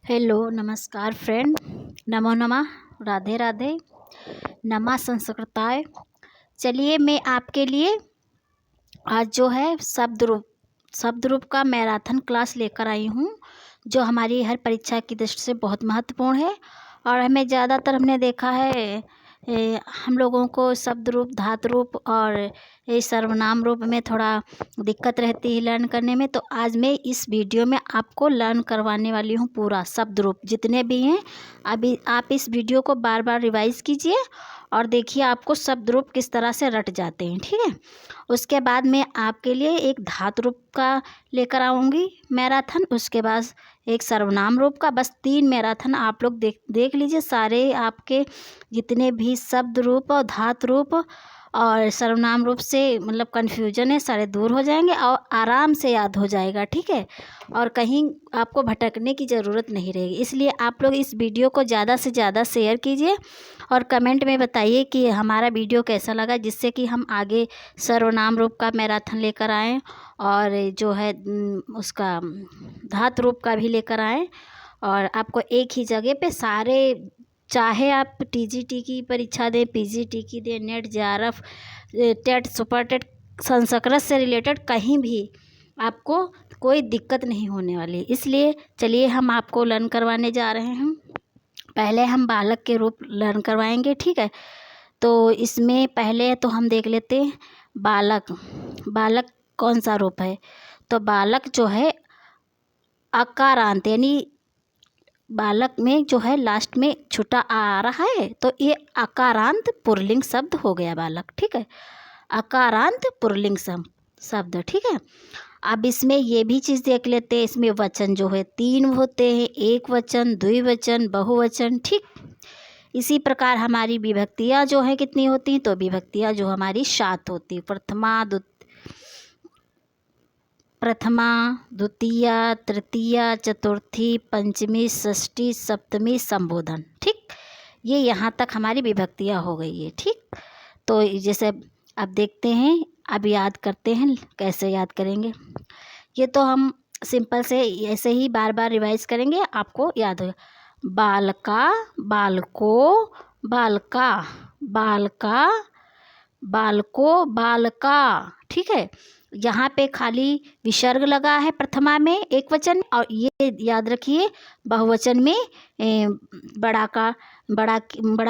Hello नमस्कार friend. नमो नमः। राधे राधे। नमः संस्कृताय। चलिए मैं आपके लिए आज जो है शब्द रूप का मैराथन क्लास लेकर आई हूँ, जो हमारी हर परीक्षा की दृष्टि से बहुत महत्वपूर्ण है। और ज़्यादातर हमने देखा है हम लोगों को शब्द रूप, धातु रूप और ये सर्वनाम रूप में थोड़ा दिक्कत रहती है लर्न करने में। तो आज मैं इस वीडियो में आपको लर्न करवाने वाली हूँ पूरा शब्द रूप जितने भी हैं। अभी आप इस वीडियो को बार बार रिवाइज़ कीजिए और देखिए आपको शब्द रूप किस तरह से रट जाते हैं, ठीक है। उसके बाद मैं आपके लिए एक धातु रूप का लेकर आऊँगी मैराथन, उसके बाद एक सर्वनाम रूप का। बस 3 मैराथन आप लोग देख लीजिए। सारे आपके जितने भी शब्द रूप और धातु रूप और सर्वनाम रूप से मतलब कन्फ्यूजन है, सारे दूर हो जाएंगे और आराम से याद हो जाएगा, ठीक है। और कहीं आपको भटकने की ज़रूरत नहीं रहेगी। इसलिए आप लोग इस वीडियो को ज़्यादा से ज़्यादा शेयर कीजिए और कमेंट में बताइए कि हमारा वीडियो कैसा लगा, जिससे कि हम आगे सर्वनाम रूप का मैराथन लेकर आएँ और जो है उसका धातु रूप का भी लेकर आएँ। और आपको एक ही जगह पे सारे, चाहे आप टीजीटी की परीक्षा दें, पीजीटी की दें, NET, JRF, TET, super TET, Sanskrit से रिलेटेड कहीं भी आपको कोई दिक्कत नहीं होने वाली। इसलिए चलिए हम आपको लर्न करवाने जा रहे हैं। पहले हम बालक के रूप लर्न करवाएंगे, ठीक है। तो इसमें पहले तो हम देख लेते हैं बालक। बालक कौन सा रूप है? तो बालक जो है अकारांत, यानी बालक में जो है लास्ट में छुटा आ रहा है, तो ये अकारांत पुल्लिंग शब्द हो गया बालक, ठीक है। अकारांत पुल्लिंग शब्द, ठीक है। अब इसमें ये भी चीज़ देख लेते हैं, इसमें वचन जो है 3 होते हैं, एक वचन, द्विवचन, बहुवचन, ठीक। इसी प्रकार हमारी विभक्तियाँ जो है कितनी होती हैं? तो विभक्तियाँ जो हमारी 7 होती है। प्रथमा, द्वितीया, तृतीया, चतुर्थी, पंचमी, षष्ठी, सप्तमी, संबोधन, ठीक। ये यहाँ तक हमारी विभक्तियाँ हो गई है, ठीक। तो जैसे अब देखते हैं, अब याद करते हैं, कैसे याद करेंगे। ये तो हम सिंपल से ऐसे ही बार बार रिवाइज करेंगे, आपको याद होगा। बालका, बालको, बालका, बालका, बालको, बालका, ठीक है। यहाँ पे खाली विसर्ग लगा है प्रथमा में एक वचन, और ये याद रखिए बहुवचन में बड़ा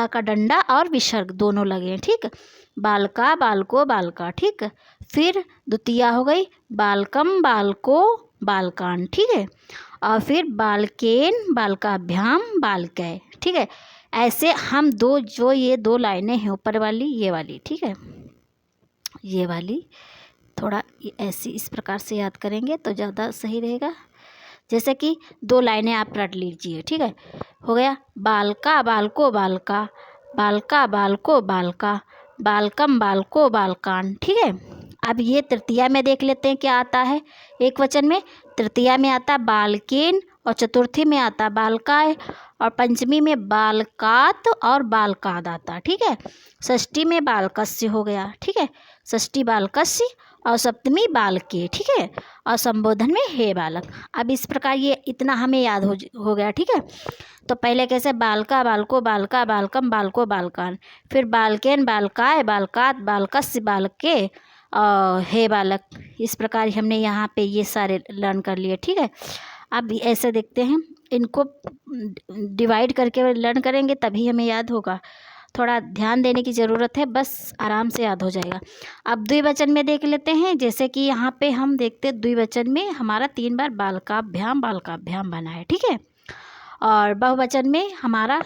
का डंडा और विसर्ग दोनों लगे हैं, ठीक। बालका, बालको, बालका, ठीक। फिर द्वितीया हो गई बालकम, बालको, बालकान, ठीक है। और फिर बालकेन, बालकाभ्याम, बालकै, ठीक है। ऐसे हम ये दो लाइनें हैं ऊपर वाली, ये वाली, ठीक है, ये वाली थोड़ा ऐसी इस प्रकार से याद करेंगे तो ज़्यादा सही रहेगा। जैसे कि 2 लाइनें आप रट लीजिए, ठीक है। हो गया बालका, बालको, बालका, बालका, बालको, बालका, बालकम, बालको, बालकान, ठीक है। अब ये तृतीया में देख लेते हैं क्या आता है। एक वचन में तृतीया में आता बालकेन, और चतुर्थी में आता बालकाय, और पंचमी में बालकात और बालकाद आता, ठीक है। षष्ठी में बालकस्य हो गया, ठीक है, षष्ठी बालकस्य, और सप्तमी बालके, ठीक है, और संबोधन में हे बालक। अब इस प्रकार ये इतना हमें याद हो गया, ठीक है। तो पहले कैसे बालका, बालको, बालका, बालकम, बालको, बालकान, फिर बालकेन, बालकाय, बालकात, बालकस्य, बालके, हे बालक। इस प्रकार हमने यहाँ पे ये सारे लर्न कर लिए, ठीक है। अब ऐसे देखते हैं, इनको डिवाइड करके लर्न करेंगे तभी हमें याद होगा। थोड़ा ध्यान देने की ज़रूरत है, बस आराम से याद हो जाएगा। अब द्विवचन में देख लेते हैं। जैसे कि यहाँ पे हम देखते हैं द्विवचन में हमारा 3 बार बालकाभ्याम, बालकाभ्याम बना है, ठीक है। और बहुवचन में हमारा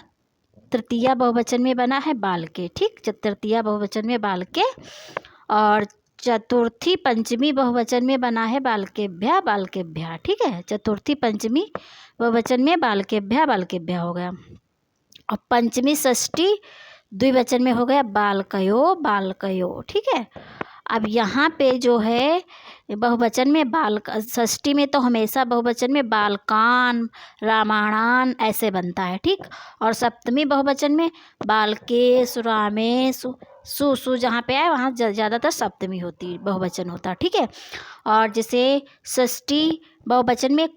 तृतीया बहुवचन में बना है बालके, ठीक, तृतीया बहुवचन में बालके, और चतुर्थी पंचमी बहुवचन में बना है बालकेभ्या, बालकेभ्या, ठीक है। चतुर्थी पंचमी बहुवचन में बालकेभ्या, बालकेभ्या हो गया। और पंचमी षष्ठी द्विवचन में हो गया बालकयो, बालकयो, ठीक है। अब यहाँ पे जो है बहुवचन में षष्ठी में तो हमेशा बहुवचन में बालकान, रामायणान ऐसे बनता है, ठीक। और सप्तमी बहुवचन में बालके, सुरामे, सु जहाँ पे आए वहाँ ज़्यादातर सप्तमी होती है, बहुवचन होता है, ठीक है। और जैसे षष्ठी बहुवचन में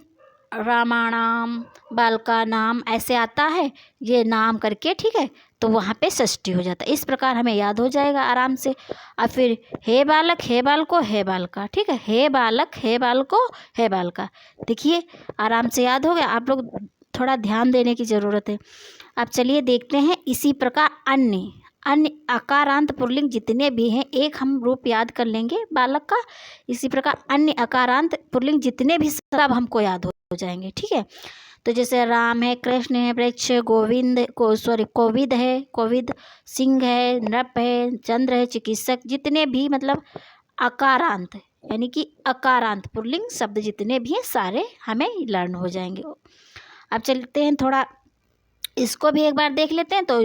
रामाणाम, बालका नाम ऐसे आता है ये नाम करके, ठीक है, तो वहाँ पे षष्ठी हो जाता है। इस प्रकार हमें याद हो जाएगा आराम से। अब फिर हे बालक, हे बालको, हे बालका, ठीक है, हे बालक, हे बालको, हे बालका। देखिए आराम से याद हो गया। आप लोग थोड़ा ध्यान देने की ज़रूरत है। अब चलिए देखते हैं इसी प्रकार अन्य अन्य अकारांत पुल्लिंग जितने भी हैं, एक हम रूप याद कर लेंगे बालक का। इसी प्रकार अन्य अकारांत पुल्लिंग जितने भी सब हमको याद हो जाएंगे, ठीक है। तो जैसे राम है, कृष्ण है, वृक्ष, गोविंद कोविद है, कोविद, सिंह है, नृप है, चंद्र है, चिकित्सक, जितने भी मतलब अकारांत यानी कि अकारांत पुल्लिंग शब्द जितने भी हैं सारे हमें लर्न हो जाएंगे। अब चलते हैं थोड़ा इसको भी एक बार देख लेते हैं, तो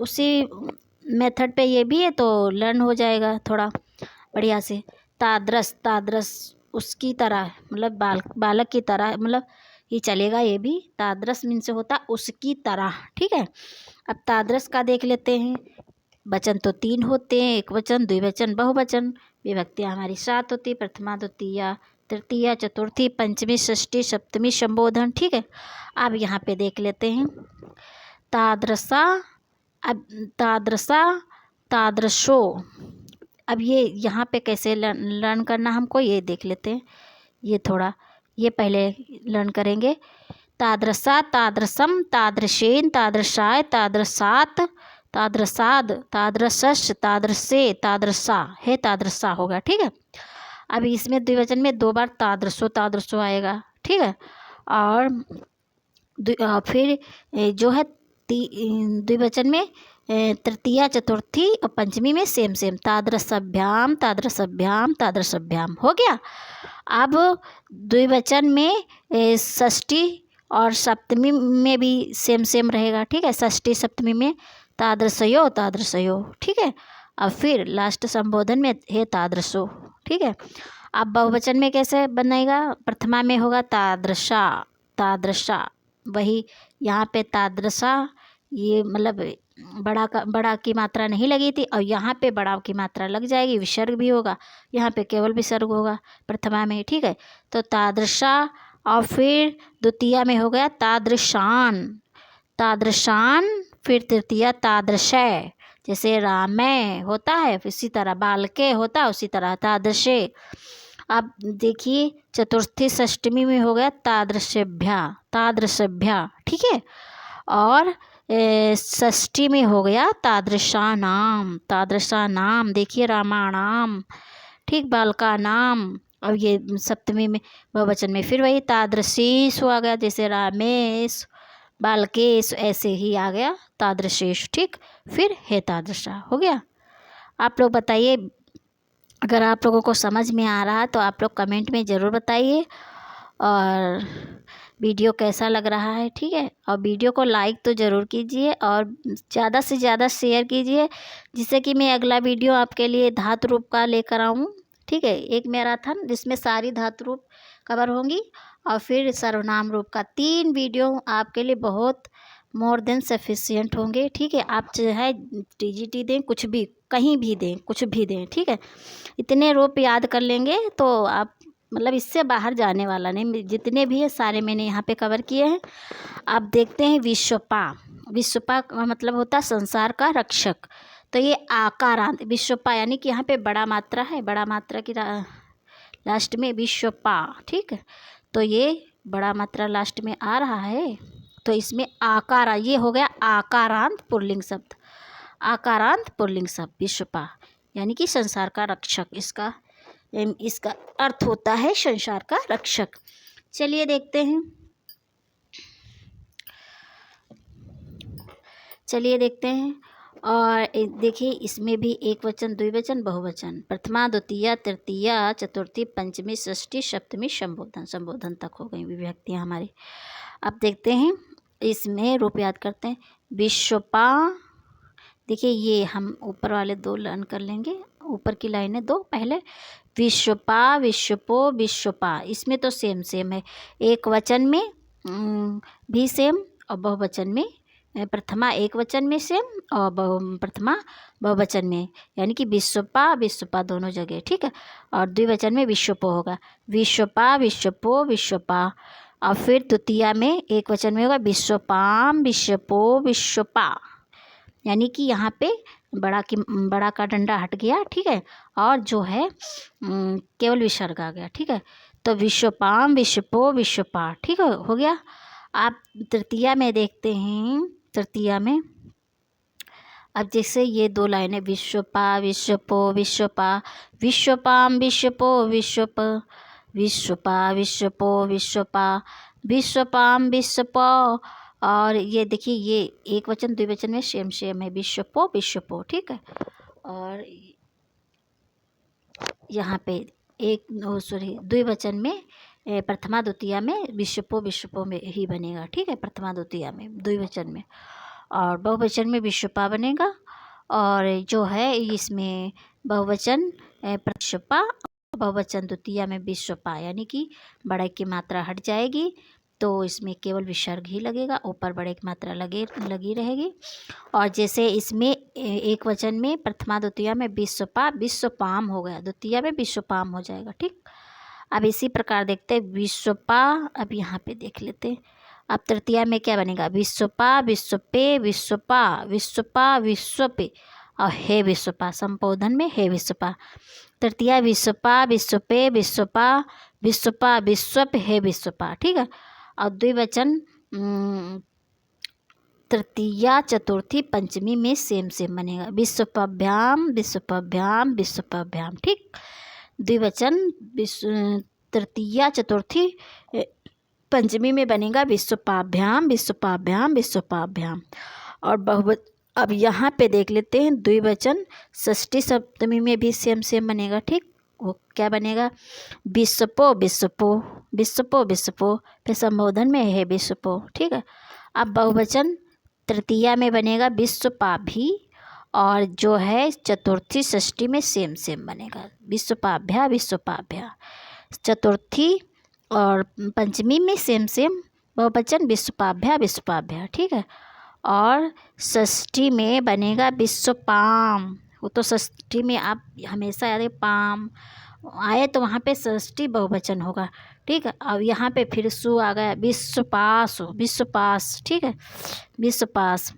उसी मेथड पे ये भी है तो लर्न हो जाएगा थोड़ा बढ़िया से। तादरस, तादरस उसकी तरह मतलब बालक की तरह मतलब ये चलेगा। ये भी तादरस मीन से होता उसकी तरह, ठीक है। अब तादरस का देख लेते हैं। वचन तो 3 होते हैं, एक वचन, द्विवचन, बहुवचन। विभक्तियाँ हमारी 7 होती, प्रथमा, द्वितीया, तृतीया, चतुर्थी, पंचमी, षष्ठी, सप्तमी, संबोधन, ठीक है। अब यहाँ पे देख लेते हैं तादरसा। अब तादरसा, तादरशो, अब ये यहाँ पे कैसे लर्न करना हमको ये देख लेते हैं। ये थोड़ा ये पहले लर्न करेंगे। तादरसा, तादरसम, तादृशेन, तादृशाय, तादरसात, तादरसाद, तादरसश, तादरसे, तादरसा है, तादरसा होगा, ठीक है। अब इसमें द्विवचन में 2 बार तादरसो तादरसो आएगा, ठीक है। और फिर जो है द्विवचन में तृतीया, चतुर्थी और पंचमी में सेम तादरसभ्याम, तादरसभ्याम, तादरसभ्याम हो गया। अब द्विवचन में षष्ठी और सप्तमी में भी सेम रहेगा, ठीक है। षष्ठी सप्तमी में तादृशयो तादृशयो, ठीक है। अब फिर लास्ट संबोधन में है तादृशो, ठीक है। अब बहुवचन में कैसे बनेगा? प्रथमा में होगा तादृशा, तादृशा, वही यहाँ पे तादृशा, ये मतलब बड़ा की मात्रा नहीं लगी थी और यहाँ पे बड़ा की मात्रा लग जाएगी, विसर्ग भी होगा, यहाँ पे केवल विसर्ग होगा प्रथमा में, ठीक है। तो तादृशा और फिर द्वितीया में हो गया तादृशान, तादृशान, फिर तृतीया तादृशय, जैसे रामे होता है इसी तरह बालके होता है उसी तरह तादृशे। अब देखिए चतुर्थी षष्टमी में हो गया तादृशभ्या, तादृशभ्या, ठीक है। और षष्ठी में हो गया तादृशा नाम, तादृशा नाम, देखिए रामाणाम, ठीक, बालका नाम। अब ये सप्तमी में बहुवचन में फिर वही तादृशीष आ गया, जैसे रामेश, बालकेश, ऐसे ही आ गया तादृशेश, ठीक। फिर हे तादृशा हो गया। आप लोग बताइए अगर आप लोगों को समझ में आ रहा है तो आप लोग कमेंट में ज़रूर बताइए, और वीडियो कैसा लग रहा है, ठीक है। और वीडियो को लाइक तो ज़रूर कीजिए और ज़्यादा से ज़्यादा शेयर कीजिए, जिससे कि मैं अगला वीडियो आपके लिए धातु रूप का लेकर आऊँ, ठीक है। एक मैराथन जिसमें सारी धातु रूप कवर होंगी, और फिर सर्वनाम रूप का 3 वीडियो आपके लिए बहुत मोर देन सफिशिएंट होंगे, ठीक है। आप चाहे TGT दें, कुछ भी, कहीं भी दें, कुछ भी दें, ठीक है। इतने रूप याद कर लेंगे तो आप मतलब इससे बाहर जाने वाला नहीं, जितने भी है सारे मैंने यहाँ पे कवर किए हैं। आप देखते हैं विश्वपा, विश्वपा का मतलब होता है संसार का रक्षक। तो ये आकारांत विश्वपा यानी कि यहाँ पे बड़ा मात्रा है, बड़ा मात्रा की लास्ट में विश्वपा, ठीक है। तो ये बड़ा मात्रा लास्ट में आ रहा है, तो इसमें आकार, ये हो गया आकारांत पुल्लिंग शब्द, आकारांत पुल्लिंग शब्द विश्वपा यानी कि संसार का रक्षक, इसका अर्थ होता है संसार का रक्षक। चलिए देखते हैं, चलिए देखते हैं। और देखिए इसमें भी एक वचन, द्विवचन, बहुवचन, प्रथमा, द्वितीया, तृतीया, चतुर्थी, पंचमी, षष्ठी, सप्तमी, संबोधन, संबोधन तक हो गई विभक्तियाँ हमारी। अब देखते हैं इसमें रूप याद करते हैं। विश्वपा, देखिए ये हम ऊपर वाले 2 लर्न कर लेंगे, ऊपर की लाइनें 2 पहले। विश्वपा, विश्वपो, विश्वपा, इसमें तो सेम है, एक वचन में भी सेम और बहुवचन में प्रथमा एक वचन में सेम और प्रथमा बहुवचन में, यानी कि विश्वपा विश्वपा दोनों जगह, ठीक है। और द्विवचन में विश्वपो होगा, विश्वपा विश्वपो विश्वपा। और फिर द्वितीया में एक वचन में होगा विश्वपाम विश्वपो विश्वपा, यानी कि यहाँ पे बड़ा का डंडा हट गया, ठीक है, और जो है केवल विसर्ग आ गया, ठीक है। तो विश्वपाम विश्वपो विश्वपा, ठीक है, हो गया। आप तृतीया में देखते हैं, तृतीया में अब जैसे ये दो लाइनें विश्वपा विश्वपो विश्वपा, विश्वपाम विश्वपो विश्वप, विश्वपा विश्वपो विश्वपा, विश्वपाम विश्वपो। और ये देखिए ये एक वचन द्विवचन में सेम है, विश्वपो विश्वपो, ठीक है। और यहाँ पे द्विवचन में प्रथमा द्वितीया में विश्वपो विश्वपो में ही बनेगा, ठीक है, प्रथमा द्वितीया में द्विवचन में। और बहुवचन में विश्वपा बनेगा, और जो है इसमें बहुवचन विश्वपा, बहुवचन द्वितीया में विश्वपा, यानी कि बड़े की मात्रा हट जाएगी तो इसमें केवल विसर्ग ही लगेगा, ऊपर बड़े की मात्रा लगी रहेगी। और जैसे इसमें एक वचन में प्रथमा द्वितीया में विश्वपा विश्वपाम हो गया, द्वितीया में विश्वपाम हो जाएगा, ठीक। अब इसी प्रकार देखते हैं विश्वपा, अब यहाँ पे देख लेते हैं। अब तृतीया में क्या बनेगा, विश्वपा विश्वपे विश्वपा, विश्वपा विश्वपे और हे विश्वपा, संबोधन में हे विश्वपा। तृतीया विश्वपा विश्वपे विश्वपा, विश्वपा विश्वप हे विश्वपा, ठीक है। और द्विवचन तृतीया चतुर्थी पंचमी में सेम बनेगा, विश्वपाभ्याम विश्वपाभ्याम विश्वपाभ्याम, ठीक। द्विवचन तृतीया चतुर्थी पंचमी में बनेगा विश्वपाभ्याम विश्वपाभ्याम विश्वपाभ्याम। और अब यहाँ पे देख लेते हैं द्विवचन षष्ठी सप्तमी में भी सेम बनेगा, ठीक। वो क्या बनेगा, विश्वपो विश्वपो विश्वपो विश्वपो, फिर संबोधन में है विश्वपो, ठीक है। अब बहुवचन तृतीया में बनेगा विश्वपाभी, और जो है चतुर्थी षष्ठी में सेम बनेगा, विश्वपाभ्या विश्वपाभ्या। चतुर्थी और पंचमी में सेम बहुवचन विश्वपाभ्या विश्वपाभ्या, ठीक है। और षष्ठी में बनेगा विश्वपाम, वो तो षष्ठी में आप हमेशा याद है पाम आए तो वहाँ पे षष्ठी बहुवचन होगा, ठीक है। अब यहाँ पे फिर सु आ गया, विश्वपास विश्वपास, ठीक है, विश्वपास।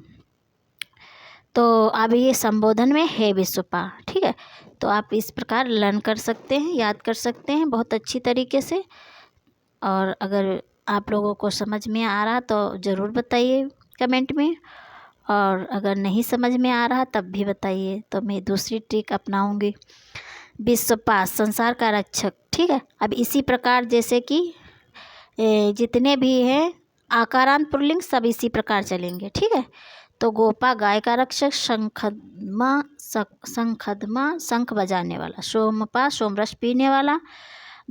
तो अब ये संबोधन में है विश्वपा, ठीक है। तो आप इस प्रकार लर्न कर सकते हैं, याद कर सकते हैं बहुत अच्छी तरीके से। और अगर आप लोगों को समझ में आ रहा तो ज़रूर बताइए कमेंट में, और अगर नहीं समझ में आ रहा तब भी बताइए, तो मैं दूसरी ट्रिक अपनाऊंगी। विश्वपास संसार का रक्षक, ठीक है। अब इसी प्रकार जैसे कि जितने भी हैं आकारांत पुल्लिंग सब इसी प्रकार चलेंगे, ठीक है। तो गोपा गाय का रक्षक, शंखदमा शंख बजाने वाला, सोमपा सोमरस पीने वाला,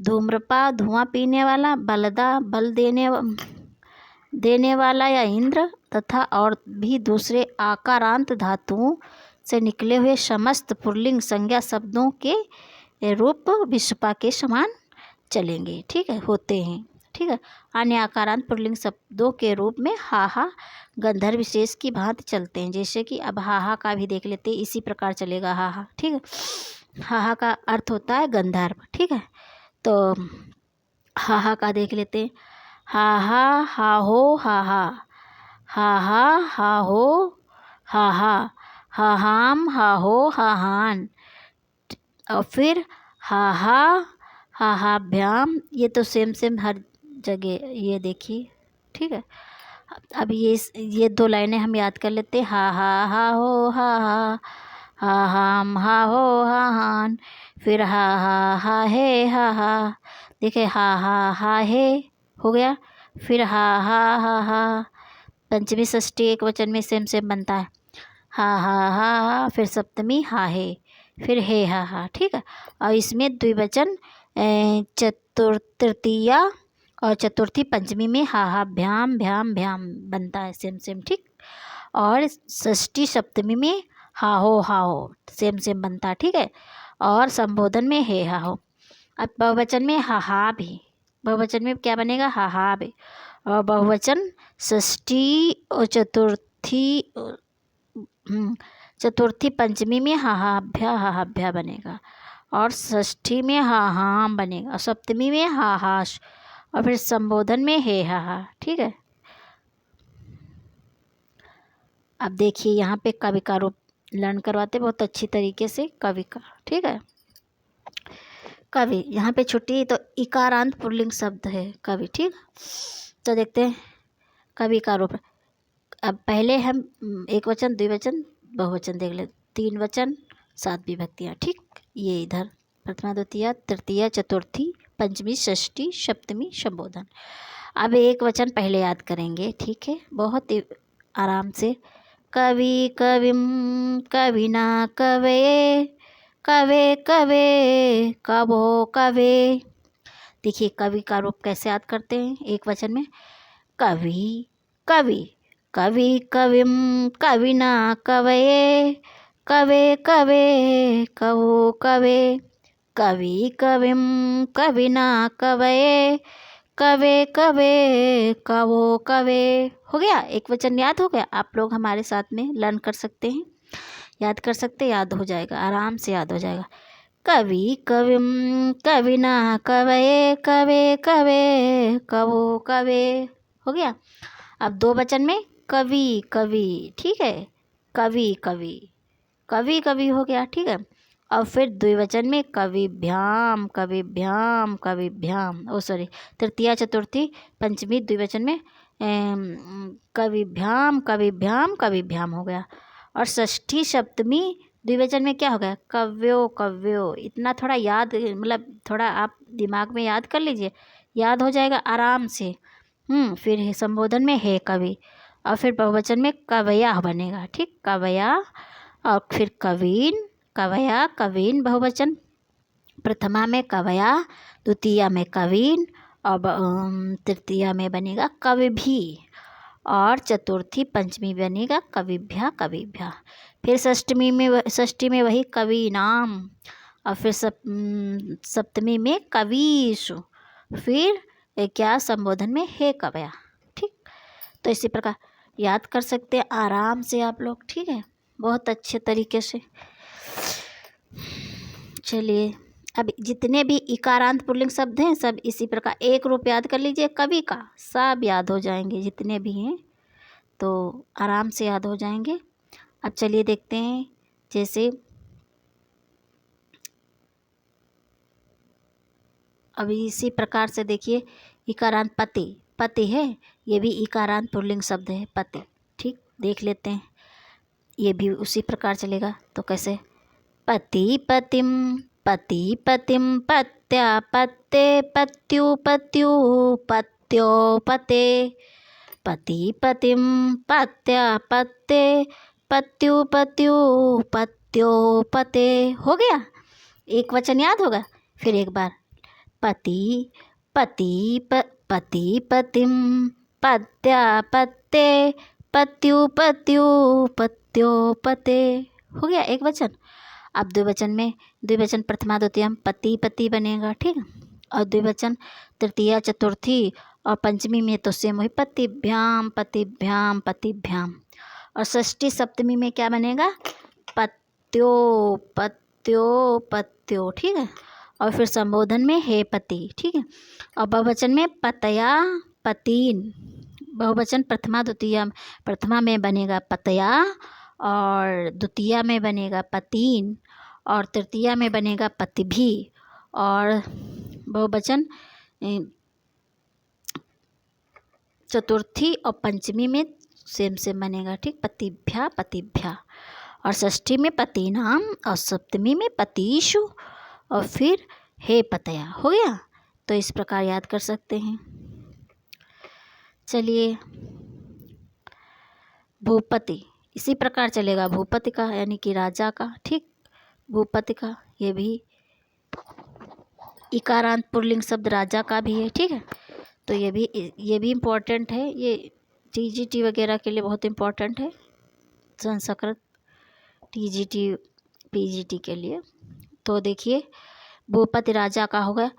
धूम्रपा धुआं पीने वाला, बलदा बल देने वाला या इंद्र, तथा और भी दूसरे आकारांत धातुओं से निकले हुए समस्त पुल्लिंग संज्ञा शब्दों के रूप विश्वपा के समान चलेंगे, ठीक है, होते हैं, ठीक है। अन्य आकारांत पुल्लिंग शब्दों के रूप में हाहा गंधर्व विशेष की भांति चलते हैं, जैसे कि अब हाहा का भी देख लेते हैं, इसी प्रकार चलेगा हाहा, ठीक है। हाहा का अर्थ होता है गंधर्व, ठीक है। तो हाहा का देख लेते हैं, हाहा हा हो हाहा, हाहा हा हो हाहा, हाहाम हा हो हाहान, और फिर हाहा हाहाभ्याम। ये तो सेम हर जगह, ये देखिए, ठीक है। अब ये दो लाइनें हम याद कर लेते हैं, हा हो हाहा, हाहाम हा हो हाहान, फिर हा हे हाहा, देखिए हा हे हो गया, फिर हा पंचमी षष्ठी एक वचन में सेम बनता है, हा, फिर सप्तमी हा हे, फिर हे हा, ठीक है। और इसमें द्विवचन तृतीया और चतुर्थी पंचमी में हा भ्याम भ्याम भ्याम बनता है, सेम, ठीक। और षष्ठी सप्तमी में हा हो सेम बनता है, ठीक है। और संबोधन में हे हा हो। अब बहुवचन में हा भी, बहुवचन में क्या बनेगा, हा भी। और बहुवचन षष्ठी और चतुर्थी पंचमी में हाहाभ्या बनेगा, और षष्ठी में हाहाम बनेगा, और सप्तमी में हाहाश, और फिर संबोधन में हे हा। ठीक है। अब देखिए यहाँ पे कवि का रूप लर्न करवाते बहुत अच्छी तरीके से कवि का। ठीक है। कवि यहाँ पे छुट्टी तो इकारांत पुल्लिंग शब्द है कवि। ठीक। तो देखते हैं कवि का रूप। अब पहले हम एक वचन, द्विवचन, बहुवचन देख ले। 3 वचन 7 विभक्तियाँ। ठीक। ये इधर प्रथमा, द्वितीया, तृतीया, चतुर्थी, पंचमी, षष्ठी, सप्तमी, संबोधन। अब एक वचन पहले याद करेंगे। ठीक है। बहुत ही आराम से। कवि कविम कविना कवये, कवे कवे कवो कवे। देखिए कवि का रूप कैसे याद करते हैं एक वचन में। कवि कवि, कवि कविम कविना कवये, कवे कवे कवो कवे, कवि कविम कविना कवये, कवे कवे कवो कवे। हो गया। एक वचन याद हो गया। आप लोग हमारे साथ में लर्न कर सकते हैं, याद कर सकते, याद हो जाएगा, आराम से याद हो जाएगा। कवि कविम कविना कवये, कवे कवे कवो कवे। हो गया। अब 2 वचन में कवि कवि। ठीक है। कवि कवि, कवि कवि हो गया। ठीक है। और फिर द्विवचन में कविभ्याम कविभ्याम कविभ्याम, ओ सॉरी, तृतीया, चतुर्थी, पंचमी, द्विवचन में कविभ्याम कविभ्याम कविभ्याम हो गया। और षष्ठी, सप्तमी, द्विवचन में क्या हो गया? कव्यो कव्यो। इतना थोड़ा याद, मतलब थोड़ा आप दिमाग में याद कर लीजिए, याद हो जाएगा आराम से। फिर संबोधन में है कवि, और फिर बहुवचन में कवया बनेगा। ठीक। कवया, और फिर कवीन, कवया कवीन बहुवचन। प्रथमा में कवया, द्वितीया में कवीन, और तृतीया में बनेगा कवि भी, और चतुर्थी पंचमी बनेगा कविभ्या कविभ्या। फिर षष्ठी में वही कवि नाम, और फिर सप्तमी में कवीषु, फिर क्या संबोधन में हे कवया। ठीक। तो इसी प्रकार याद कर सकते हैं आराम से आप लोग। ठीक है। बहुत अच्छे तरीके से। चलिए अब जितने भी इकारांत पुल्लिंग शब्द हैं सब इसी प्रकार एक रूप याद कर लीजिए कवि का, सब याद हो जाएंगे जितने भी हैं, तो आराम से याद हो जाएंगे। अब चलिए देखते हैं, जैसे अभी इसी प्रकार से देखिए इकारांत पति, पति है, ये भी इकारांत पुल्लिंग शब्द है पति। ठीक। देख लेते हैं, ये भी उसी प्रकार चलेगा। तो कैसे? पति पतिम, पति पतिम, पत्या पत्ते, पत्यु पत्यु पत्यो पते, पति पतिम पत्या पत्ते, पत्यु पत्यु पत्यो पते। हो गया। एक वचन याद होगा। फिर एक बार पति पति पति पतिम, पत्या पत्ते, पत्यु पत्यु पत्यो पते। हो गया एक वचन। अब द्विवचन में, द्विवचन प्रथमा द्वितीयम पति पति बनेगा। ठीक। और द्विवचन तृतीया, चतुर्थी और पंचमी में तो सेम वही पतिभ्याम पतिभ्याम पतिभ्याम। और षष्ठी सप्तमी में क्या बनेगा? पत्यो पत्यो पत्यो। ठीक है। और फिर संबोधन में हे पति। ठीक है। और बहुवचन में पतया पतीन। बहुवचन प्रथमा द्वितीया, प्रथमा में बनेगा पतया, और द्वितीया में बनेगा पतीन, और तृतीया में बनेगा पतिभी, और बहुवचन चतुर्थी और पंचमी में सेम बनेगा। ठीक। पतिभ्या पतिभ्या। और षष्ठी में पतिनाम, और सप्तमी में पतिषु, और फिर हे पतया। हो गया। तो इस प्रकार याद कर सकते हैं। चलिए भूपति इसी प्रकार चलेगा, भूपति का यानी कि राजा का। ठीक। भूपति का ये भी इकारांत पुल्लिंग शब्द राजा का भी है। ठीक है। तो ये भी इम्पोर्टेंट है, ये टीजीटी वगैरह के लिए बहुत इम्पोर्टेंट है, संस्कृत टीजीटी पीजीटी के लिए। तो देखिए भूपति राजा का होगा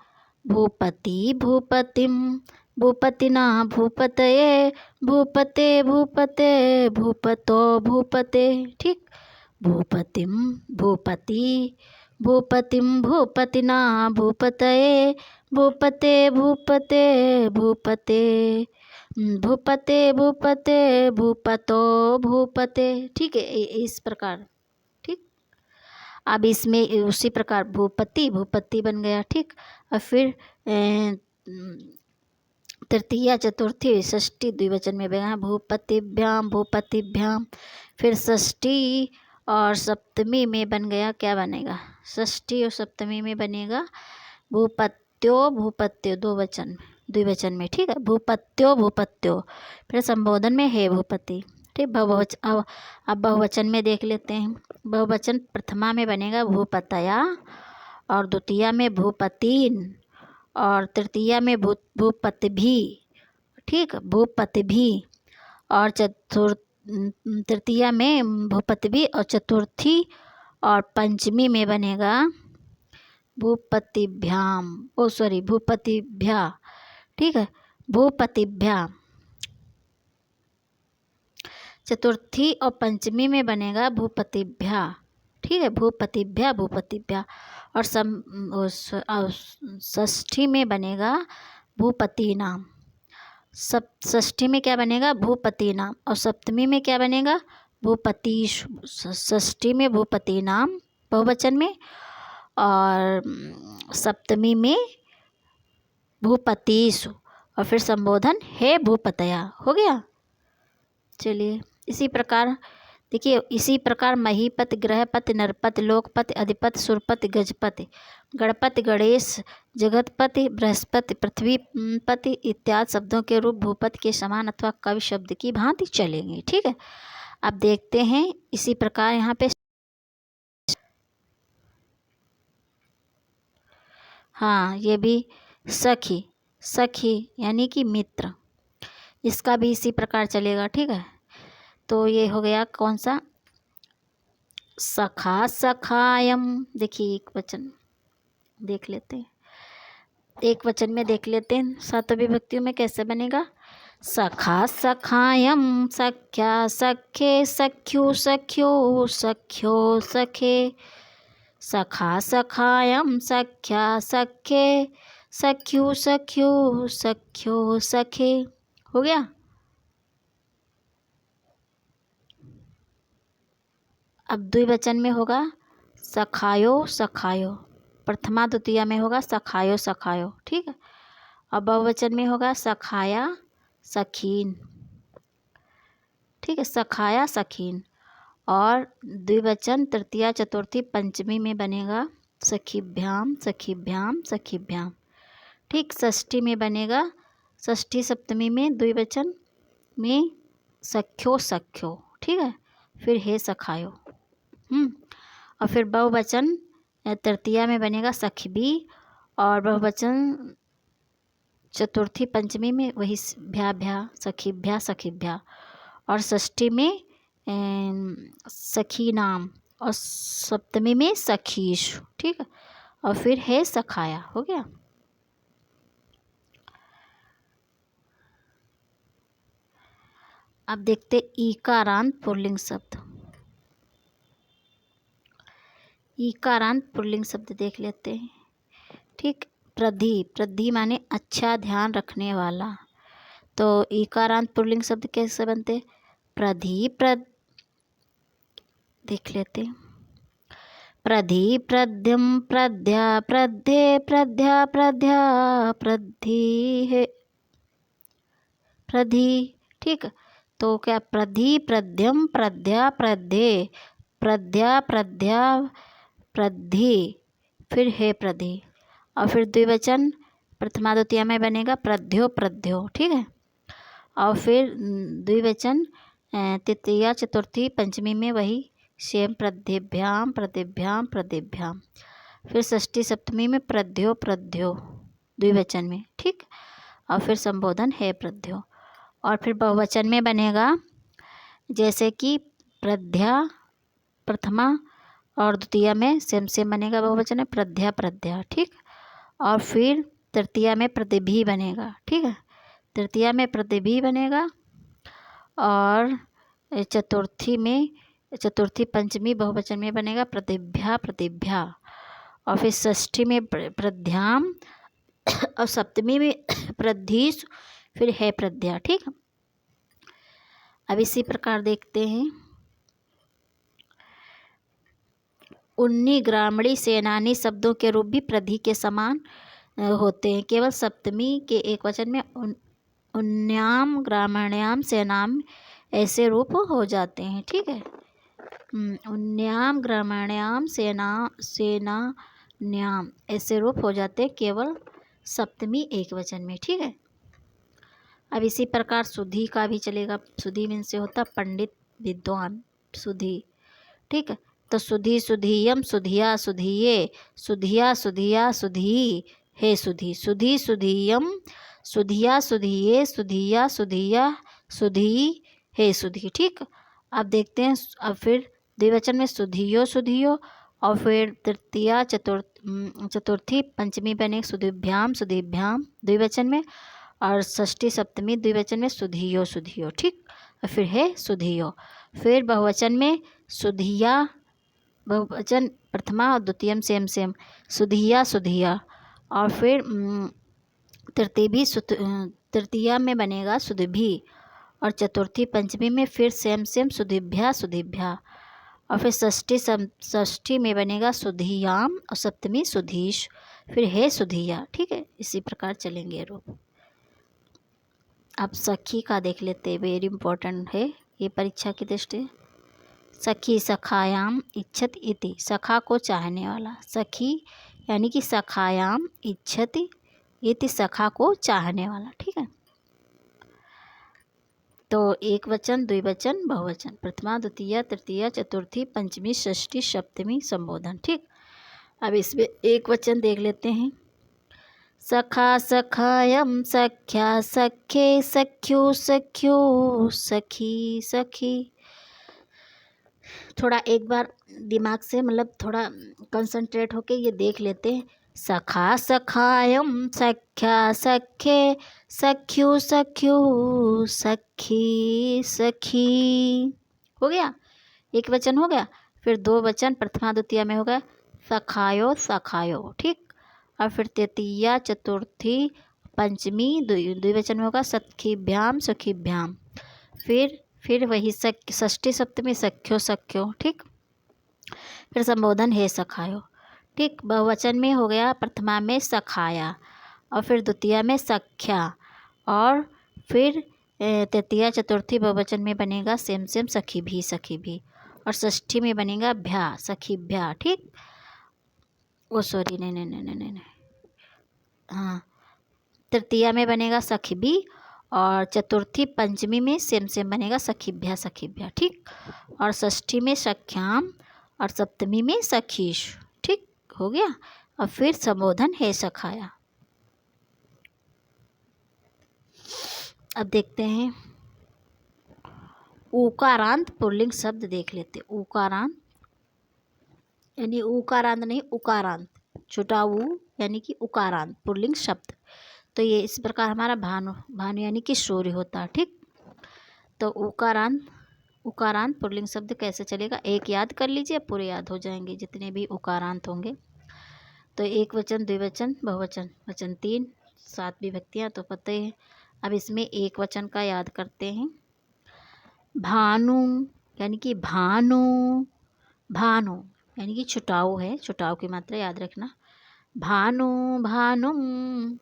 भूपति भूपतिम, भूपतिना भूपतये, भूपते भूपते, भूपतो भूपते। ठीक, भूपतिम भूपति, भूपतिम भूपतिना भूपतये, भूपते भूपते, भूपते भूपते भूपते, भूपतो भूपते। ठीक है, इस प्रकार। ठीक, अब इसमें उसी प्रकार भूपति भूपति बन गया। ठीक, और फिर तृतीया चतुर्थी षष्ठी द्विवचन में बना भूपतिभ्याम भूपतिभ्याम। फिर षष्ठी और सप्तमी में बन गया, क्या बनेगा, षष्ठी और सप्तमी में बनेगा भूपत्यो भूपत्यो, द्विवचन में। ठीक है, भूपत्यो भूपत्यो। फिर संबोधन में हे भूपति। ठीक, बहुवचन। अब बहुवचन में देख लेते हैं। बहुवचन प्रथमा में बनेगा भूपतया, और द्वितीया में भूपतीन, और तृतीया में भूपतिभी। ठीक, भूपतिभी। और तृतीया में भूपतिभी, और चतुर्थी और पंचमी में बनेगा भूपतिभ्याम, भूपतिभ्या। ठीक है, भूपतिभ्या। चतुर्थी और पंचमी में बनेगा भूपतिभ्या। ठीक है, भूपतिभ्या भूपतिभ्या। और षष्ठी में बनेगा भूपति नाम। षष्ठी में क्या बनेगा, भूपति नाम। और सप्तमी में क्या बनेगा, भूपतीश। षष्ठी में भूपति नाम बहुवचन में, और सप्तमी में भूपतीश, और फिर संबोधन हे भूपतया। हो गया। चलिए, इसी प्रकार देखिए, इसी प्रकार महीपति, ग्रहपति, नरपति, लोकपति, अधिपति, सुरपति, गजपति, गणपति, गणेश, जगतपति, बृहस्पति, पृथ्वीपति इत्यादि शब्दों के रूप भूपति के समान अथवा कवि शब्द की भांति चलेंगे। ठीक है, अब देखते हैं इसी प्रकार यहाँ पे। हाँ, ये भी सखी, सखी यानी कि मित्र, इसका भी इसी प्रकार चलेगा। ठीक है, तो ये हो गया कौन सा, सखा सखायम। देखिए, एक वचन देख लेते हैं, एक वचन में देख लेते हैं सातों विभक्तियों में कैसे बनेगा। सखा सखायम, सख्या सखे, सख्यु सख्यो, सख्यो सखे। सखा सखायम, सख्या सखे, सख्यु सख्यो, सख्यो सखे। हो गया। अब द्विवचन में होगा सखायो सखायो, प्रथमा द्वितीया में होगा सखायो सखायो। ठीक है, अब बहुवचन में होगा सखाया सखीन। ठीक है, सखाया सखीन। और द्विवचन तृतीया चतुर्थी पंचमी में बनेगा सखीभ्याम सखीभ्याम सखीभ्याम। ठीक, षष्ठी में बनेगा, षष्ठी सप्तमी में द्विवचन में सख्यो सख्यो। ठीक है, फिर हे सखायो। और फिर बहुवचन तृतीया में बनेगा सखबी, और बहुवचन चतुर्थी पंचमी में वही भ्या भ्या, सखीभ्या सखीभ्या। और षष्ठी में सखी नाम, और सप्तमी में सखीश। ठीक है, और फिर है सखाया। हो गया। अब देखते ईकारांत पुल्लिंग शब्द। ईकारांत पुल्लिंग शब्द देख लेते हैं। ठीक, प्रधि, प्रधि माने अच्छा ध्यान रखने वाला। तो ईकारांत पुल्लिंग शब्द कैसे बनते, प्रधि देख लेते हैं। प्रधि प्रध्यम प्रध्या प्रध्ये प्रध्या प्रध्या प्रधि है प्रधि। ठीक, तो क्या प्रधि प्रध्यम प्रध्या प्रध्ये प्रध्या प्रध्या प्रधि, फिर है प्रधि। और फिर द्विवचन प्रथमा द्वितीया में बनेगा प्रध्यो प्रध्यो। ठीक है, और फिर द्विवचन तृतीया चतुर्थी पंचमी में वही सेम प्रध्यभ्याम प्रत्यभ्याम प्रत्यभ्याम। फिर षष्ठी सप्तमी में प्रध्यो प्रध्यो द्विवचन में। ठीक, और फिर संबोधन है प्रध्यो। और फिर बहुवचन में बनेगा जैसे कि प्रध्या प्रथमा और द्वितीया में सेम बनेगा, बहुवचन में प्रध्या प्रध्या। ठीक, और फिर तृतीया में प्रतिभि बनेगा। ठीक है, तृतीया में प्रतिभी बनेगा, और चतुर्थी पंचमी बहुवचन में बनेगा प्रतिभ्या प्रतिभ्या, और फिर षष्ठी में प्रध्याम, और सप्तमी में प्रद्धीश, फिर है प्रज्ञा। ठीक, अब इसी प्रकार देखते हैं। उन्नी ग्रामणी सेनानी शब्दों के रूप भी प्रधि के समान होते हैं, केवल सप्तमी के एक वचन में उन्याम ग्रामण्याम सेनाम ऐसे रूप हो जाते हैं। ठीक है, उन्याम ग्रामण्याम सेनान्याम ऐसे रूप हो जाते हैं केवल सप्तमी एक वचन में। ठीक है, अब इसी प्रकार सुधी का भी चलेगा। सुधी मीन से होता पंडित विद्वान, सुधी। ठीक है, तो सुधी सुधीयम सुधिया सुधिये, सुधिया सुधिया सुधी हे सुधी, सुधी सुधीयम सुधिया सुधिये, सुधिया सुधिया सुधी हे सुधी। ठीक, अब देखते हैं। अब फिर द्विवचन में सुधियो सुधियो, और फिर तृतीया चतुर्थी पंचमी बने सुधिभ्याम सुधिभ्याम द्विवचन में, और षष्ठी सप्तमी द्विवचन में सुधियो सुधियो। ठीक, और फिर है सुधियो। फिर बहुवचन में सुधिया, बहुवचन प्रथमा और द्वितीयम सेम सेम, सुधिया सुधिया, और फिर तृतीया में बनेगा सुधिभी, और चतुर्थी पंचमी में फिर सेम सेम सुधिभ्या सुधिभ्या, और फिर षष्ठी में बनेगा सुधियाम, और सप्तमी सुधीश, फिर है सुधिया। ठीक है, इसी प्रकार चलेंगे रूप। अब सखी का देख लेते हैं, वेरी इंपॉर्टेंट है ये परीक्षा की दृष्टि। सखी सखायाम इच्छत इति, सखा को चाहने वाला। सखी यानी कि सखायाम इच्छति इति, सखा को चाहने वाला। ठीक है, तो एक वचन द्विवचन बहुवचन, प्रथमा द्वितीया तृतीया चतुर्थी पंचमी षष्ठी सप्तमी संबोधन। ठीक, अब इसमें एक वचन देख लेते हैं। सखा सखायम सख्या सखे, सख्यो सख्यो सखी सखी। थोड़ा एक बार दिमाग से मतलब थोड़ा कंसंट्रेट होके ये देख लेते हैं। सखा सखायम सख्या सखे, सख्यो सख्यो सखी सखी। हो गया, एक वचन हो गया। फिर दो वचन प्रथमा द्वितीया में हो गया सखायो सखायो। ठीक, और फिर तृतीया चतुर्थी पंचमी द्विवचन में होगा सखीभ्याम सखीभ्याम। फिर वही षष्ठी सप्तमी सख्यो सख्यो। ठीक, फिर संबोधन है सखायो। ठीक, बहुवचन में हो गया प्रथमा में सखाया, और फिर द्वितीया में सख्या, और फिर तृतीया चतुर्थी बहुवचन में बनेगा सेम सेम सखी भी, और षष्ठी में बनेगा भ्या सखीभ्या। ठीक, ओ सॉरी नहीं, हाँ, तृतीया में बनेगा सखी, और चतुर्थी पंचमी में सेम सेम बनेगा सखीभ्या। ठीक, और षष्ठी में सख्याम, और सप्तमी में सखीश। ठीक, हो गया। और फिर संबोधन है सखाया। अब देखते हैं उकारांत पुल्लिंग शब्द देख लेते। उकारांत यानी उकारांत नहीं, उकारांत, छोटा ऊ यानी कि उकारांत पुल्लिंग शब्द। तो ये इस प्रकार हमारा भानु यानी कि सूर्य होता है। ठीक, तो उकारांत पुल्लिंग शब्द कैसे चलेगा, एक याद कर लीजिए, पूरे याद हो जाएंगे जितने भी उकारांत होंगे। तो एक वचन द्विवचन बहुवचन, वचन 3 7 विभक्तियाँ तो पता ही है। अब इसमें एक वचन का याद करते हैं। भानु यानी कि भानु यानी कि छुटाऊ है, छुटाऊ की मात्रा याद रखना। भानु भानुम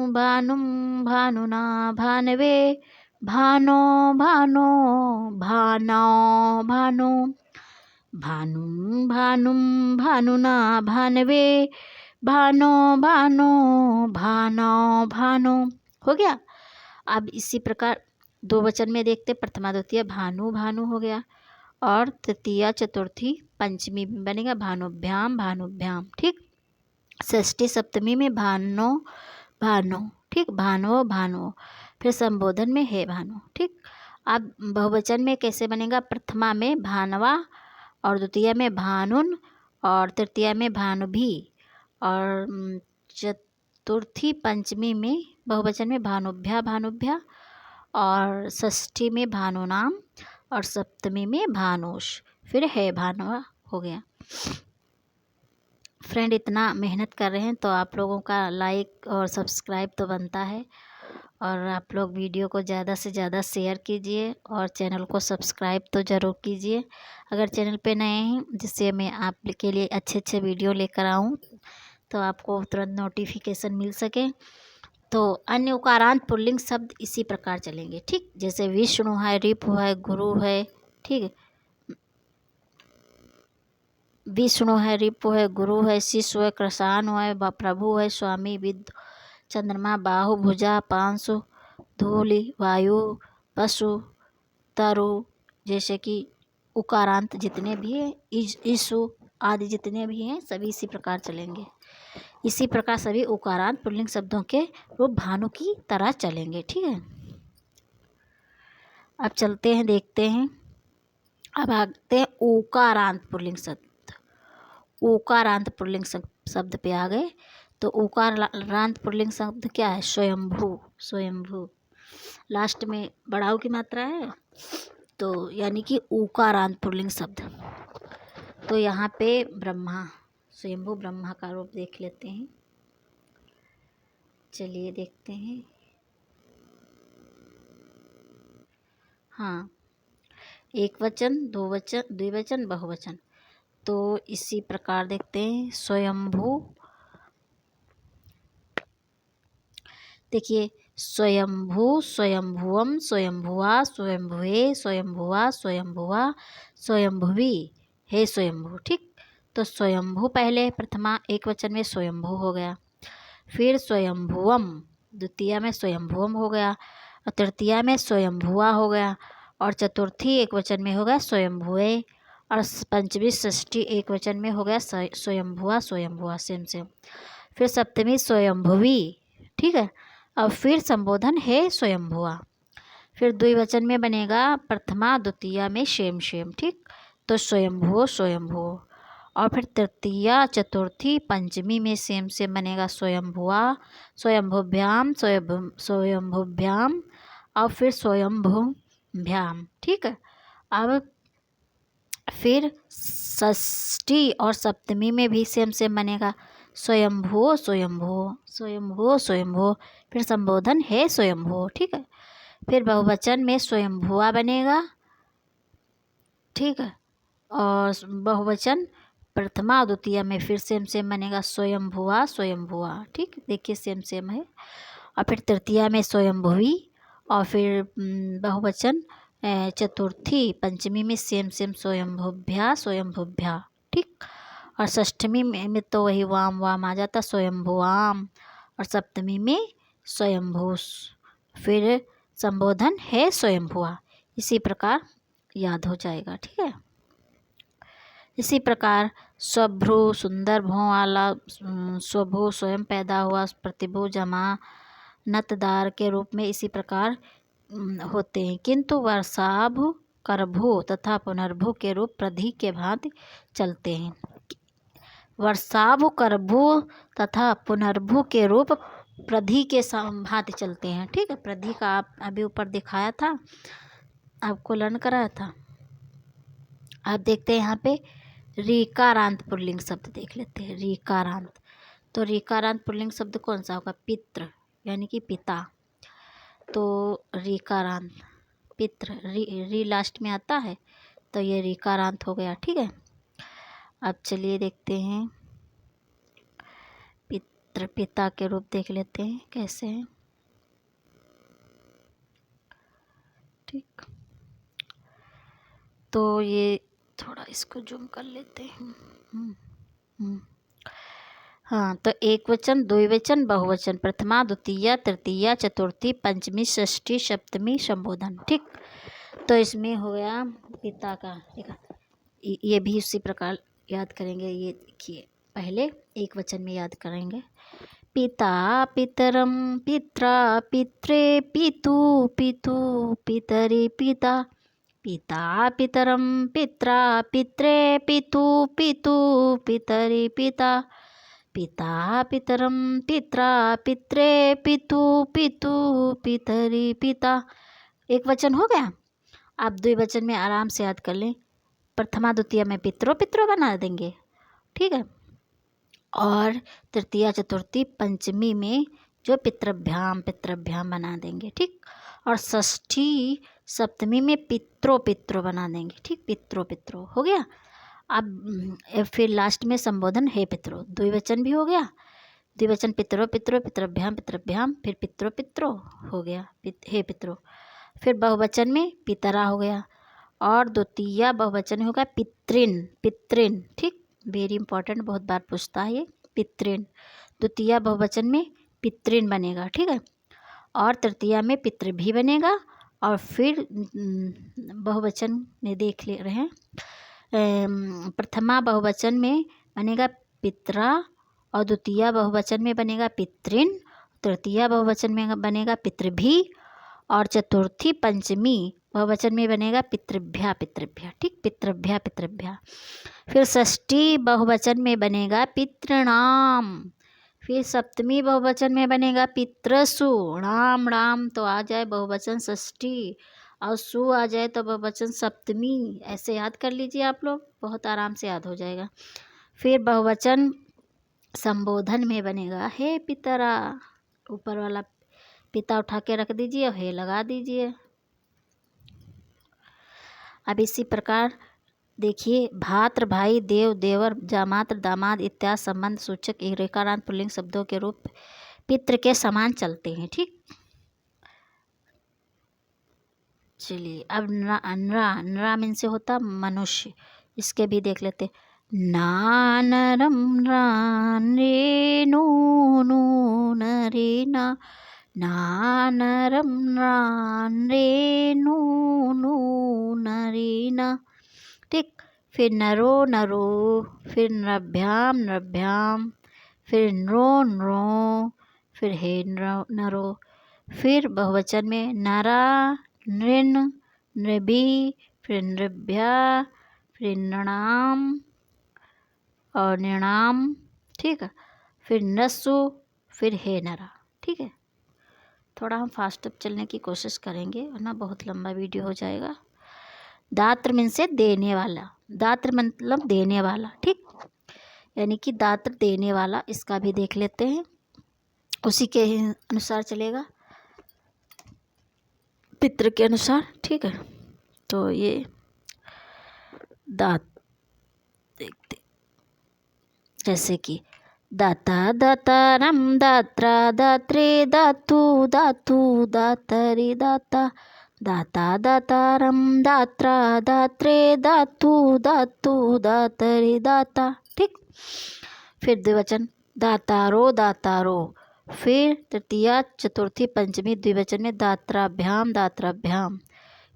भानुना भानवे, भानो भानुम भानुना भानवे, भानो। हो गया। अब इसी प्रकार दो वचन में देखते, प्रथमा द्वितीय भानु हो गया, और तृतीया चतुर्थी पंचमी में बनेगा भानुभ्याम। ठीक, षष्ठी सप्तमी में भानो। ठीक, भानो, फिर संबोधन में है भानु। ठीक, अब बहुवचन में कैसे बनेगा, प्रथमा में भानवा, और द्वितीया में भानुन, और तृतीया में भानुभी, और चतुर्थी पंचमी में बहुवचन में भानुभ्या भानुभ्या, और षष्ठी में भानुनाम, और सप्तमी में भानुष, फिर है भानुआ हो गया। फ्रेंड, इतना मेहनत कर रहे हैं तो आप लोगों का लाइक और सब्सक्राइब तो बनता है, और आप लोग वीडियो को ज़्यादा से ज़्यादा शेयर कीजिए और चैनल को सब्सक्राइब तो ज़रूर कीजिए अगर चैनल पे नए हैं, जिससे मैं आप के लिए अच्छे अच्छे वीडियो लेकर आऊँ तो आपको तुरंत नोटिफिकेशन मिल सके। तो अन्य उकारांत पुल्लिंग शब्द इसी प्रकार चलेंगे, ठीक। जैसे विष्णु है, रिपु है, गुरु है, ठीक है। विष्णु है, रिपु है, गुरु है, शिशु है, कृषाण है, प्रभु है, स्वामी, विद्य, चंद्रमा, बाहु, भुजा, पांशु, धूलि, वायु, पशु, तरु, जैसे कि उकारांत जितने भी हैं, ईशु आदि जितने भी हैं सभी इसी प्रकार चलेंगे। इसी प्रकार सभी उकारांत पुल्लिंग शब्दों के रूप भानु की तरह चलेंगे, ठीक है। अब चलते हैं, देखते हैं। अब आते हैं उकारांत पुल्लिंग शब्द। उकारांत पुल्लिंग शब्द पे आ गए। तो उकारांत पुल्लिंग शब्द क्या है? स्वयंभू। स्वयंभू लास्ट में बढ़ाव की मात्रा है, तो यानी कि उकारांत पुल्लिंग शब्द। तो यहाँ पे ब्रह्मा, स्वयंभू ब्रह्मा का रूप देख लेते हैं। चलिए देखते हैं। हाँ, एक वचन, दो वचन, द्विवचन, बहुवचन। तो इसी प्रकार देखते हैं। स्वयंभू, देखिए, स्वयंभू, स्वयंभुवम, स्वयंभुआ, स्वयंभुवे, स्वयंभुआ, स्वयंभुआ, स्वयंभुवी, हे स्वयंभू, ठीक। तो स्वयंभू पहले प्रथमा एक वचन में स्वयंभू हो गया, फिर स्वयंभुवम द्वितीया में स्वयंभुवम हो गया, और तृतीया में स्वयंभुआ हो गया, और चतुर्थी एक वचन में हो गया स्वयंभुए, और पंचमी षष्ठी एक वचन में हो गया स्वयंभुआ स्वयंभुआ, सेम सेम। फिर सप्तमी स्वयंभुवी, ठीक है। अब फिर संबोधन है स्वयंभुआ। फिर द्विवचन में बनेगा प्रथमा द्वितीया में शेम शेम, ठीक। तो स्वयंभुओ स्वयंभुओ, और फिर तृतीया चतुर्थी पंचमी में सेम सेम बनेगा स्वयंभुआ स्वयंभुभ्याम स्वयंभुभ्याम, और फिर स्वयंभुभ्याम, ठीक है। अब फिर षष्ठी और सप्तमी में भी सेम सेम बनेगा स्वयंभुओ स्वयंभुओ स्वयंभुओ स्वयंभुओ, फिर संबोधन है स्वयंभुओ, ठीक है। फिर बहुवचन में स्वयंभुआ बनेगा, ठीक है। और बहुवचन प्रथमा और द्वितीया में फिर सेम सेम बनेगा स्वयंभुआ स्वयंभुआ, ठीक। देखिए सेम सेम है। और फिर तृतीया में स्वयंभुवी, और फिर बहुवचन चतुर्थी पंचमी में सेम सेम स्वयंभुभ्या स्वयंभुभ्या, ठीक। और षष्ठमी में तो वही वाम वाम आ जाता स्वयंभुवाम, और सप्तमी में स्वयंभूस, फिर संबोधन है स्वयंभुआ। इसी प्रकार याद हो जाएगा, ठीक है। इसी प्रकार स्वभ्रू सुंदर भों वाला, स्वभू स्वयं पैदा हुआ, प्रतिभू जमा नतदार के रूप में इसी प्रकार होते हैं, किंतु वर्षाभु करभु तथा पुनर्भु के रूप प्रधि के भांति चलते हैं। वर्षाभु करभु तथा पुनर्भु के रूप प्रधि के भांति चलते हैं, ठीक है। प्रधि का आप अभी ऊपर दिखाया था, आपको लर्न कराया था। आप देखते हैं यहाँ पे रीकारांत पुल्लिंग शब्द देख लेते हैं। रीकारांत, तो रीकारांत पुल्लिंग शब्द कौन सा होगा? पितृ, यानी कि पिता। तो रीकारांत पितृ, री लास्ट में आता है, तो ये रीकारांत हो गया, ठीक है। अब चलिए देखते हैं पितृ, पिता के रूप देख लेते हैं कैसे हैं, ठीक। तो ये थोड़ा इसको जूम कर लेते हैं। हाँ, तो एक वचन, द्विवचन, बहुवचन, प्रथमा द्वितीया तृतीया चतुर्थी पंचमी षष्ठी सप्तमी संबोधन, ठीक। तो इसमें हो गया पिता का, ठीक है। ये भी उसी प्रकार याद करेंगे। ये देखिए, पहले एक वचन में याद करेंगे। पिता पितरम पित्रा पित्रे पितु पितु पितरि पिता, पिता पितरम पित्रा पित्रे पितु पितु पितरि पिता, पिता पितरम पित्रा पित्रे पितु पितु पितरी पिता। एक वचन हो गया। आप द्विवचन में आराम से याद कर लें। प्रथमा द्वितीय में पितरो पितरो बना देंगे, ठीक है। और तृतीया चतुर्थी पंचमी में जो पितृभ्याम पितृभ्याम बना देंगे, ठीक। और षष्ठी सप्तमी में पित्रो पित्रो बना देंगे, ठीक। पित्रो पित्रो हो गया। अब फिर लास्ट में संबोधन हे पितरो, द्विवचन भी हो गया। द्विवचन पितरो पितरो पितृभ्याम पितृभ्याम, फिर पितरो पितरो हो गया हे पितरो। फिर बहुवचन में पितरा हो गया। और द्वितीय बहुवचन होगा पितृन पितृन, ठीक। वेरी इंपॉर्टेंट, बहुत बार पूछता है ये, पितृन। द्वितीय बहुवचन में पितृन बनेगा, ठीक है। और तृतीया में पितृ भी बनेगा। और फिर बहुवचन में देख ले रहे हैं, प्रथमा बहुवचन में बनेगा पितरा, और द्वितीय बहुवचन में बनेगा पितृन, तृतीय बहुवचन में बनेगा पितृभी, और चतुर्थी पंचमी बहुवचन में बनेगा पितृभ्या पितृभ्या, ठीक। पितृभ्या पितृभ्या। फिर षष्ठी बहुवचन में बनेगा पितृणाम। फिर सप्तमी बहुवचन में बनेगा पितृसु। राम राम तो आ जाए बहुवचन षष्ठी, और सु आ जाए तो बहुवचन सप्तमी। ऐसे याद कर लीजिए आप लोग, बहुत आराम से याद हो जाएगा। फिर बहुवचन संबोधन में बनेगा हे पितरा, ऊपर वाला पिता उठा के रख दीजिए और हे लगा दीजिए। अब इसी प्रकार देखिए, भात्र भाई देव देवर जामात्र दामाद इत्यादि संबंध सूचक एक रेखारांत पुल्लिंग शब्दों के रूप पितृ के समान चलते हैं, ठीक। चलिए अब नरा मीन से होता मनुष्य, इसके भी देख लेते। नानरम रे नो नो नरे ना, नानरम रे नो नो नरे ना, ठीक। फिर नरो नरो, फिर नरभ्याम नरभ्याम, फिर नरो नरो, फिर हे नरो। फिर बहुवचन में नरा नृन नृभी, फिर नृभ्या, फिर नृणाम और नृणाम, ठीक है। फिर नसु, फिर हे नरा, ठीक है। थोड़ा हम फास्ट अप चलने की कोशिश करेंगे वरना बहुत लंबा वीडियो हो जाएगा। दात्र मीन से देने वाला, दात्र मतलब देने वाला, ठीक। यानी कि दात्र देने वाला, इसका भी देख लेते हैं, उसी के अनुसार चलेगा, पितृ के अनुसार, ठीक है। तो ये दात देखते, जैसे कि दाता दातारम दात्रा दात्रे दातु दातु दातरी दाता, दाता दातारम दात्रा दात्रे दातु दातु दातरी दाता, ठीक। फिर द्विवचन दातारो दातारो। फिर तृतीया चतुर्थी पंचमी द्विवचन में दात्राभ्याम दात्राभ्याम।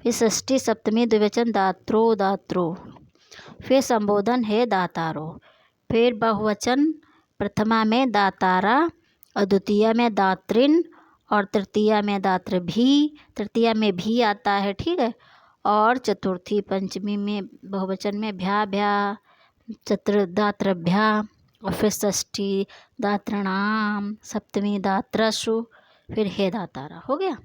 फिर षष्ठी सप्तमी द्विवचन दात्रो दात्रो। फिर संबोधन है दातारो। फिर बहुवचन प्रथमा में दातारा, और द्वितीया में दात्रिन, और तृतीया में दात्र भी, तृतीया में भी आता है, ठीक है। और चतुर्थी पंचमी में बहुवचन में भ्या भ्या, दात्रभ्या, और फिर षष्ठी दात्रणाम, सप्तमी दात्रसु, फिर हे दातारा, हो गया।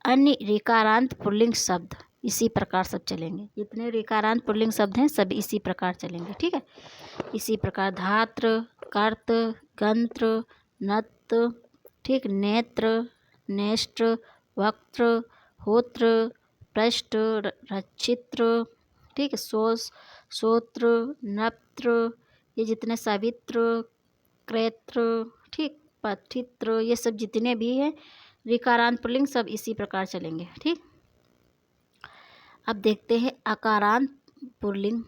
अन्य रेकारांत पुल्लिंग शब्द इसी प्रकार सब चलेंगे, जितने रेकारांत पुल्लिंग शब्द हैं सब इसी प्रकार चलेंगे, ठीक है। इसी प्रकार धात्र, कर्त, गंत्र, नत, ठीक, नेत्र, नेष्ट्र, वक्त्र, होत्र, पृष्ठ, रचित्र, ठीक, सोस, सोत्र, नप्त्र, ये जितने सवित्र, क्रेत्र, ठीक, पथित्र, ये सब जितने भी हैं ऋकारांत पुल्लिंग सब इसी प्रकार चलेंगे, ठीक। अब देखते हैं अकारांत पुल्लिंग।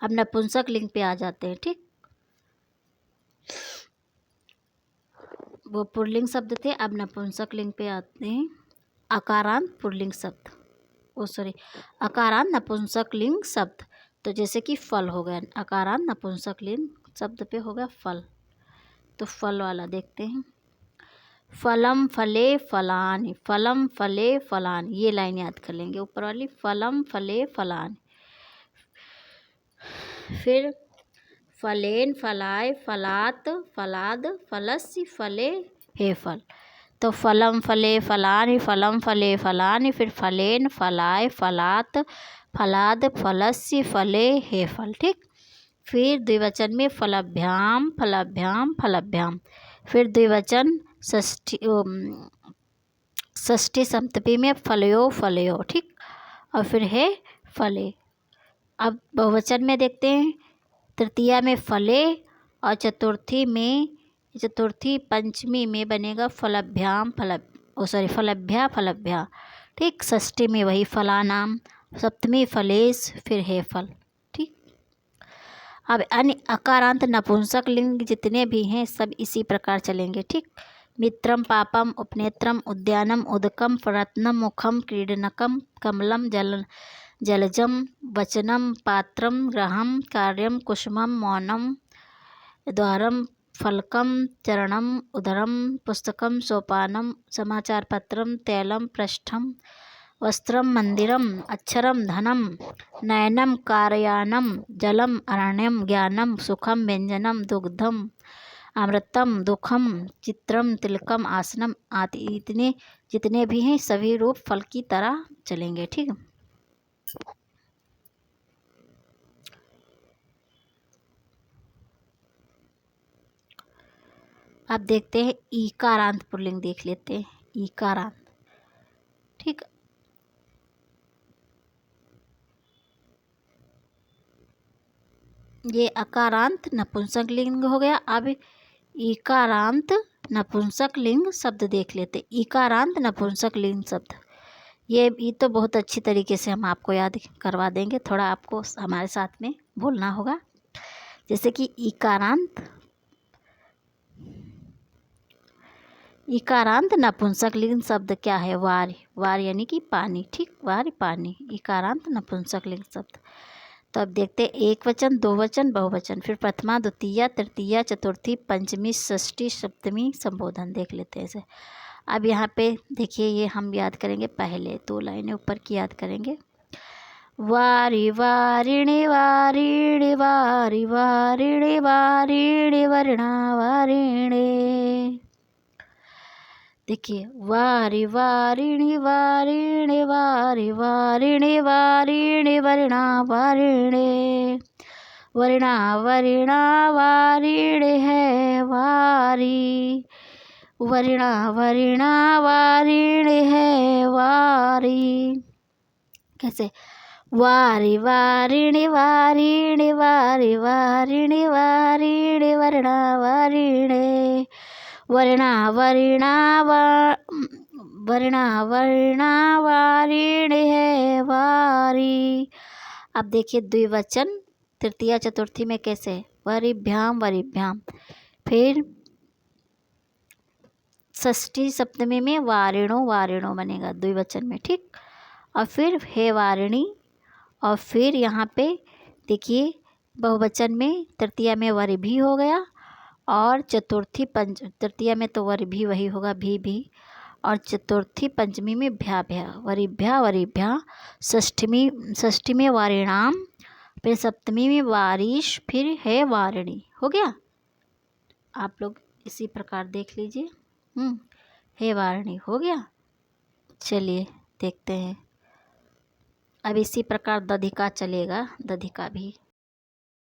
अब नपुंसक लिंग पे आ जाते हैं, ठीक। वो पुल्लिंग शब्द थे, अब नपुंसक लिंग पे आते हैं। अकारांत पुल्लिंग शब्द, अकारांत नपुंसक लिंग शब्द। तो जैसे कि फल हो गया, अकारांत नपुंसक लिंग शब्द पे होगा फल। तो फल वाला देखते हैं। फलम फले फलानि, फलम फले फलानि, ये लाइन याद कर लेंगे ऊपर वाली, फलम फले फलानि। फिर फलेन फलाए फलात फलाद फलस्य फले हे फल। तो फलम फले फलानि, फलम फले फलानि, फिर फलेन फलाए फलात फलाद फलस्य फले हे फल। ठीक। फिर द्विवचन में फलभ्याम फलभ्याम फलभ्याम, फिर द्विवचन षष्ठी सप्तमी में फलयो फलयो। ठीक। और फिर है फले। अब बहुवचन में देखते हैं, तृतीया में फले और चतुर्थी पंचमी में बनेगा फलभ्याम फलभ्या फलभ्या। ठीक। षष्ठी में वही फलानाम, सप्तमी फलेश, फिर है फल। ठीक। अब अन्य अकारांत नपुंसक लिंग जितने भी हैं सब इसी प्रकार चलेंगे। ठीक। मित्रम पापम उपनेत्रम उद्यानम उदकम रत्नम मुखम क्रीडनकम कमलम जलजम वचनम पात्रम ग्रहम कार्यम कुसुमम मौनम द्वारम फलकम चरणम उदरम पुस्तकम सोपानम समाचार पत्रम तैलम पृष्ठम वस्त्रम मंदिरम अक्षरम धनम नयनम कारयानम जलम अरण्यम ज्ञानम सुखम व्यंजनम दुग्धम अमृतम दुखम चित्रम तिलकम आसनम आदि इतने जितने भी हैं सभी रूप फल की तरह चलेंगे। ठीक है। अब देखते हैं ईकारांत पुल्लिंग, देख लेते हैं ईकारांत। ठीक। ये अकारांत नपुंसक लिंग हो गया। अब ईकारांत नपुंसक लिंग शब्द देख लेते। ईकारांत नपुंसक लिंग शब्द ये तो बहुत अच्छी तरीके से हम आपको याद करवा देंगे, थोड़ा आपको हमारे साथ में बोलना होगा। जैसे कि ईकारांत नपुंसक लिंग शब्द क्या है? वार, वार यानी कि पानी। ठीक। वार पानी, ईकारांत नपुंसक लिंग शब्द। तो अब देखते एक वचन, दो वचन, बहुवचन, फिर प्रथमा द्वितीया तृतीया चतुर्थी पंचमी षष्ठी सप्तमी संबोधन देख लेते हैं इसे। अब यहाँ पे देखिए ये हम याद करेंगे, पहले 2 लाइनें ऊपर की याद करेंगे। वारि वारिणि वारिणि वारि वारिणि वारिणि वर्णा वारिणे। देखिए वारि वारिणि वारिणि वारि वारिणि वारिणि वर्णा वारिणे। वर्णा वर्णा वारिणे है वारी, वर्णा वर्णा वारिणे है वारी। कैसे? वारि वारिणि वारिणि वारि वारिणि वारिणि वर्णा वारिणे। वर्णा वर्णा वर्णा वर्णा वारिणे है वारी। अब देखिए द्विवचन तृतीया चतुर्थी में कैसे? वरिभ्याम वरिभ्याम। फिर षष्ठी सप्तमी में वारिणो वारिणो बनेगा द्विवचन में। ठीक। और फिर हे वारिणी। और फिर यहाँ पे देखिए बहुवचन में तृतीया में वरि भी हो गया, और चतुर्थी तृतीया में तो वरि भी वही होगा भी, और चतुर्थी पंचमी में भ्या भ्या वरिभ्या वरिभ्या। षष्ठी में वारिणाम, फिर सप्तमी में वारिश, फिर है वारिणी। हो गया। आप लोग इसी प्रकार देख लीजिए। हे वारिणी हो गया। चलिए देखते हैं अब इसी प्रकार दधिका चलेगा, दधिका भी